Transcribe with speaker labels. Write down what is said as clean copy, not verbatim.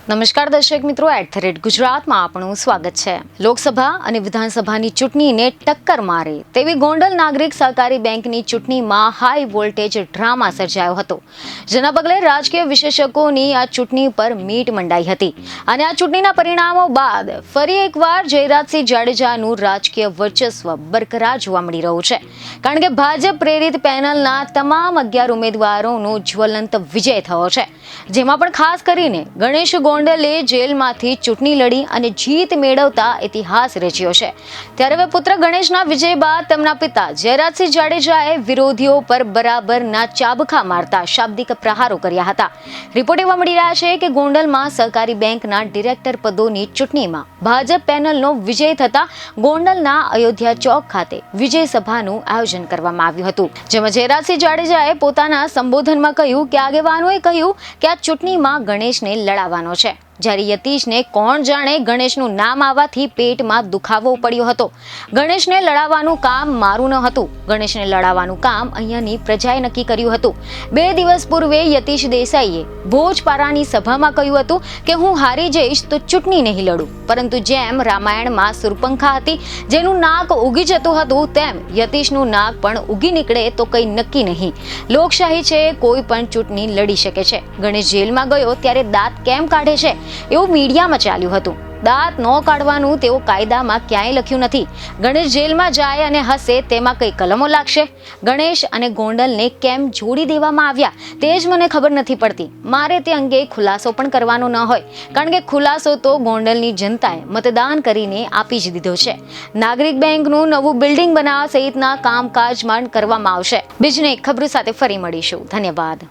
Speaker 1: નમસ્કાર દર્શક મિત્રો, @ગુજરાતમાં આપનું સ્વાગત છે। લોકસભા અને વિધાનસભાની ચૂંટણીને ટક્કર મારે તેવી ગોંડલ નાગરિક સહકારી બેંકની ચૂંટણીમાં હાઈ વોલ્ટેજ ડ્રામા સર્જાયો હતો, જેના પગલે રાજકીય વિશ્લેષકોની આ ચૂંટણી પર મીટ મંડાઈ હતી અને આ ચૂંટણીના પરિણામો બાદ ફરી એકવાર જયરાજસિંહ જાડેજાનું રાજકીય વર્ચસ્વ બરકરાર જોવા મળી રહ્યું છે, કારણ કે ભાજપ પ્રેરિત પેનલના તમામ 11 ઉમેદવારોનો જ્વલંત વિજય થયો છે, જેમાં પણ ખાસ કરીને ગણેશ ગોંડલે જેલમાંથી ચૂંટણી લડી અને જીત મેળવતા ઇતિહાસ રચ્યો છે। ત્યારે હવે પુત્ર ગણેશના વિજય બાદ તેમના પિતા જયરાજસિંહ જાડેજાએ વિરોધીઓ પર બરાબરના ચાબખા મારતા શાબ્દિક પ્રહારો કર્યા હતા। રિપોર્ટ એવા મળી રહ્યા છે કે ગોંડલમાં સહકારી બેંકના ડિરેક્ટર પદોની ચૂંટણીમાં ભાજપ પેનલનો વિજય થતા ગોંડલના અયોધ્યા ચોક ખાતે વિજય સભાનું આયોજન કરવામાં આવ્યું હતું, જેમાં જયરાજસિંહ જાડેજાએ પોતાના સંબોધનમાં કહ્યું કે આગેવાનોએ કહ્યું કે આ ચૂંટણીમાં ગણેશને લડાવવાનો છે, જ્યારે યતીશને કોણ જાણે ગણેશનું નામ આવવાથી પેટમાં દુખાવો પડ્યો હતો। ગણેશને લડાવવાનું કામ મારું ન હતું, ગણેશને લડાવવાનું કામ અહીંયાની પ્રજાએ નક્કી કર્યું હતું। 2 દિવસ પૂર્વે યતીશ દેસાઈએ ભોજપારાની સભામાં કહ્યું હતું કે હું હારી જઈશ તો ચૂંટણી નહીં લડું, પરંતુ જેમ રામાયણમાં સુરપંખા હતી જેનું નાક ઉગી જતું હતું, તેમ યતીશનું નાક પણ ઉગી નીકળે તો કંઈ નક્કી નહીં। લોકશાહી છે, કોઈ પણ ચૂંટણી લડી શકે છે। ગણેશ જેલમાં ગયો ત્યારે દાંત કેમ કાઢે છે એવું મીડિયામાં ચાલ્યું હતું। દાંત ન કાઢવાનું તેઓ કાયદામાં ક્યાંય લખ્યું નથી। ગણેશ જેલમાં જાય અને હસે તેમાં કઈ કલમો લાગશે? ગણેશ અને ગોંડલને કેમ જોડી દેવામાં આવ્યા તે જ મને ખબર નથી પડતી। મારે તે અંગે ખુલાસો પણ કરવાનો ન હોય, કારણ કે ખુલાસો તો ગોંડલની જનતાએ મતદાન કરીને આપી જ દીધો છે। નાગરિક બેંકનું નવું બિલ્ડિંગ બનાવવા સહિતના કામકાજમાં કરવામાં આવશે। બીજને ખબર સાથે ફરી મળીશું। ધન્યવાદ।